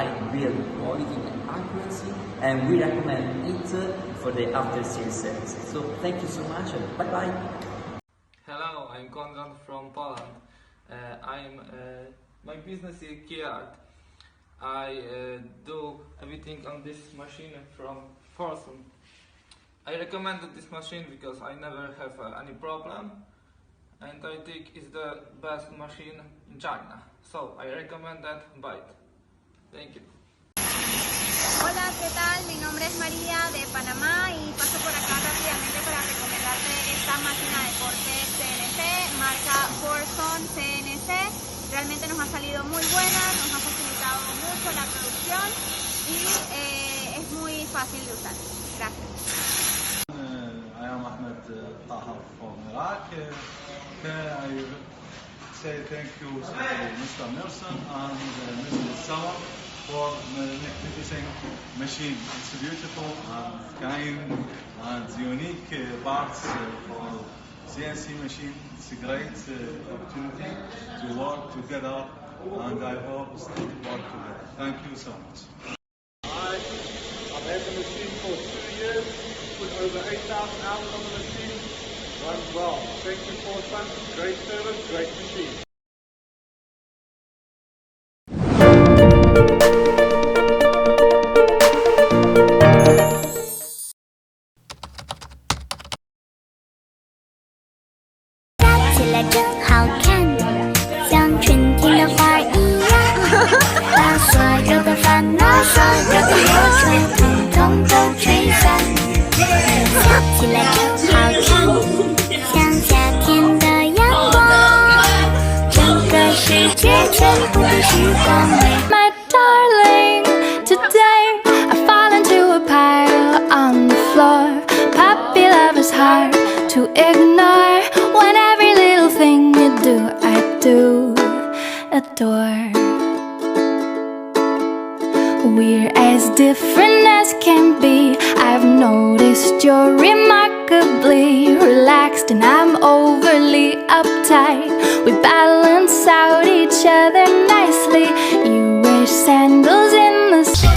high build quality and accuracy, and we recommend it for the after sales service. So thank you so much and bye bye. Hello, I'm Konrad from Poland. My business is key art. I do everything on this machine from FORSUN. I recommended this machine because I never have any problem, and I think it's the best machine in China. So I recommend that, buy it. Thank you. Hola, ¿qué tal? Mi nombre es María de Panamá y paso por acá rápidamente para recomendarte esta máquina de corte CNC, marca FORSUN CNC. Realmente nos ha salido muy buena, nos ha facilitado mucho la producción y es muy fácil de usar. Gracias. I am Ahmed Taha from Iraq. I say thank you to Mr. Nelson and Mr. Sama for magnificent machine. It's beautiful and kind and unique parts for CNC machine. It's a great opportunity to work together, and I hope to work together. Thank you so much. I've had the machine for 2 years, put over 8,000 hours on the machine, runs well. Thank you for fun, great service, great machine. My darling, today I fall into a pile on the floor. Puppy love is hard to ignore. When every little thing you do, I do adore. We're as different as can be. I've noticed you're remarkably relaxed and I'm overly uptight. We balance out each other nicely. You wear sandals in the sun.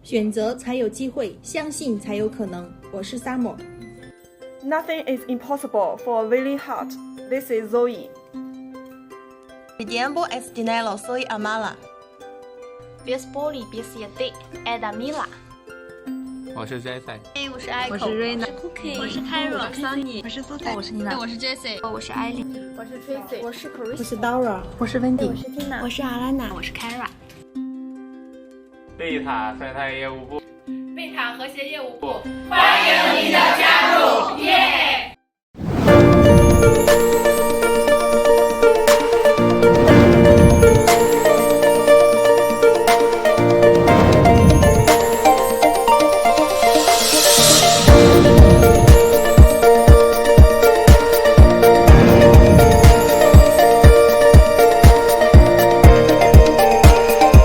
选择才有机会，相信才有可能。我是 Summer。 Nothing is impossible for a willing heart. This is Zoe. El tiempo es dinero. Soy Amala. Без боли, без еды. Это Mila. 我是 Jesse。我是 Echo。我是 Rina。我是 Cookie。我是 Carol。我是 Sunny。我是苏我是 Nina。我是 Jessie。我是 Eileen。我是 Tracy。我是 Chris。我是 Dora。我是 Wendy。我是 Tina。我是 Alana。我是 Kara。贝塔生态业务部。贝塔和谐业务部。欢迎您的